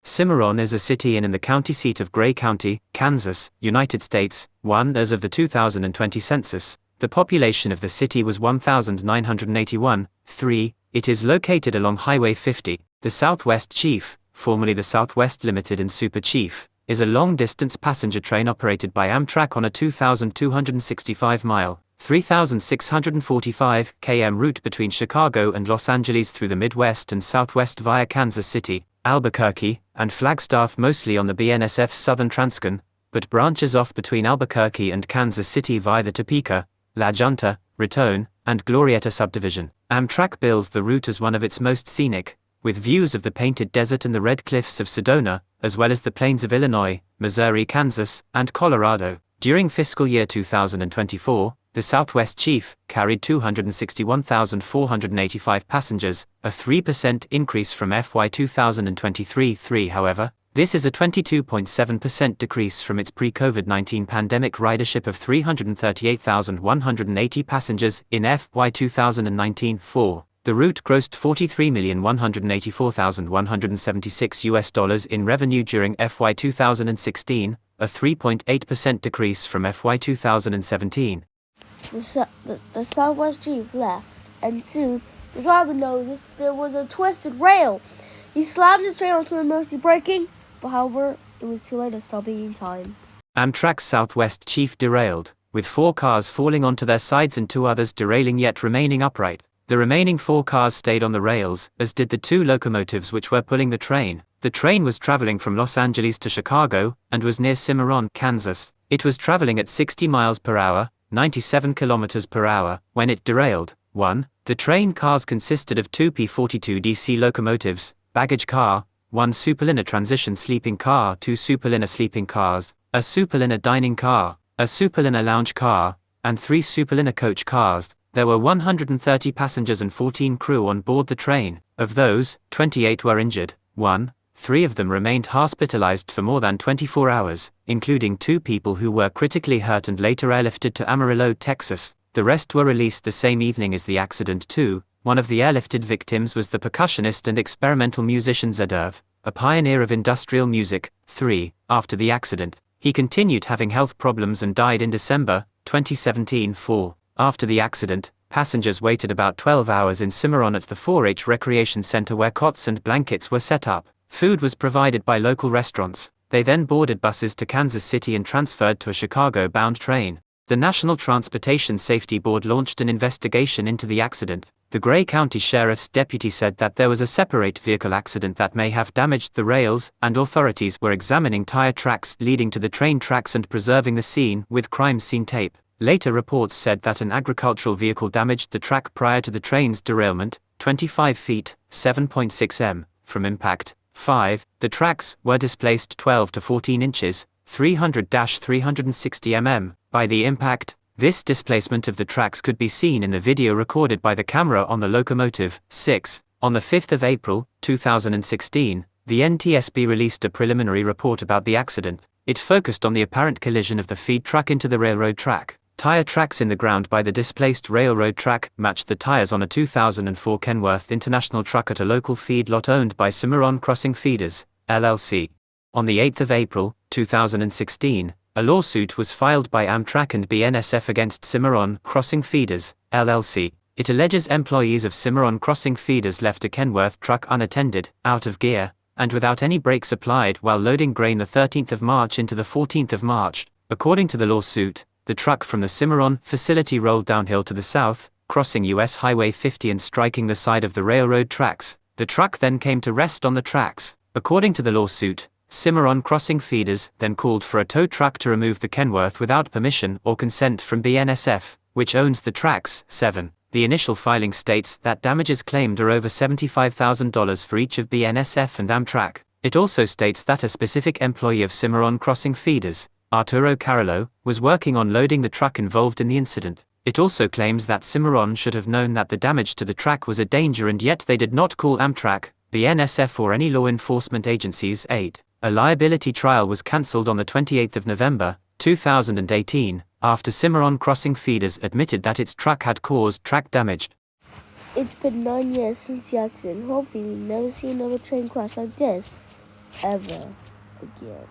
Cimarron is a city in the county seat of Gray County, Kansas, United States. As of the 2020 census, the population of the city was 1,981. It is located along Highway 50. The Southwest Chief, formerly the Southwest Limited and Super Chief, is a long-distance passenger train operated by Amtrak on a 2,265-mile, 3,645 km route between Chicago and Los Angeles through the Midwest and Southwest via Kansas City, Albuquerque, and Flagstaff, mostly on the BNSF's Southern Transcon, but branches off between Albuquerque and Kansas City via the Topeka, La Junta, Raton, and Glorieta subdivision. Amtrak bills the route as one of its most scenic, with views of the Painted Desert and the Red Cliffs of Sedona, as well as the plains of Illinois, Missouri, Kansas, and Colorado. During fiscal year 2024, the Southwest Chief carried 261,485 passengers, a 3% increase from FY 2023. However, this is a 22.7% decrease from its pre-COVID-19 pandemic ridership of 338,180 passengers in FY 2019-4. The route grossed $43,184,176 in revenue during FY 2016, a 3.8% decrease from FY 2017. The Southwest Chief left, and soon the driver noticed there was a twisted rail. He slammed his train onto emergency braking, but however, it was too late to stop in time. Amtrak's Southwest Chief derailed, with 4 cars falling onto their sides and 2 others derailing yet remaining upright. The remaining 4 cars stayed on the rails, as did the 2 locomotives which were pulling the train. The train was traveling from Los Angeles to Chicago, and was near Cimarron, Kansas. It was traveling at 60 miles per hour, 97 kilometers per hour, when it derailed. 1. The train cars consisted of 2 P42 DC locomotives, baggage car, 1 superliner transition sleeping car, 2 superliner sleeping cars, a superliner dining car, a superliner lounge car, and 3 superliner coach cars. There were 130 passengers and 14 crew on board the train. Of those, 28 were injured. 3 of them remained hospitalized for more than 24 hours, including 2 people who were critically hurt and later airlifted to Amarillo, Texas. The rest were released the same evening as the accident too. One of the airlifted victims was the percussionist and experimental musician Zedurv, a pioneer of industrial music. 3. After the accident, he continued having health problems and died in December 2017. 4. After the accident, passengers waited about 12 hours in Cimarron at the 4-H Recreation Center where cots and blankets were set up. Food was provided by local restaurants. They then boarded buses to Kansas City and transferred to a Chicago-bound train. The National Transportation Safety Board launched an investigation into the accident. The Gray County Sheriff's deputy said that there was a separate vehicle accident that may have damaged the rails, and authorities were examining tire tracks leading to the train tracks and preserving the scene with crime scene tape. Later reports said that an agricultural vehicle damaged the track prior to the train's derailment, 25 feet, 7.6 m, from impact. 5. The tracks were displaced 12 to 14 inches, 300-360 mm, by the impact. This displacement of the tracks could be seen in the video recorded by the camera on the locomotive. 6. On the 5th of April, 2016, the NTSB released a preliminary report about the accident. It focused on the apparent collision of the feed truck into the railroad track. Tire tracks in the ground by the displaced railroad track matched the tires on a 2004 Kenworth International truck at a local feed lot owned by Cimarron Crossing Feeders, LLC. On the 8th of April, 2016, a lawsuit was filed by Amtrak and BNSF against Cimarron Crossing Feeders, LLC. It alleges employees of Cimarron Crossing Feeders left a Kenworth truck unattended, out of gear, and without any brakes applied while loading grain the 13th of March into the 14th of March. According to the lawsuit, the truck from the Cimarron facility rolled downhill to the south, crossing US Highway 50 and striking the side of the railroad tracks. The truck then came to rest on the tracks. According to the lawsuit, Cimarron Crossing Feeders then called for a tow truck to remove the Kenworth without permission or consent from BNSF, which owns the tracks. 7. The initial filing states that damages claimed are over $75,000 for each of BNSF and Amtrak. It also states that a specific employee of Cimarron Crossing Feeders, Arturo Carollo, was working on loading the truck involved in the incident. It also claims that Cimarron should have known that the damage to the track was a danger and yet they did not call Amtrak, BNSF or any law enforcement agencies. 8. A liability trial was cancelled on the 28th of November, 2018, after Cimarron Crossing Feeders admitted that its truck had caused track damage. It's been 9 years since the accident. Hopefully we never see another train crash like this. ever again.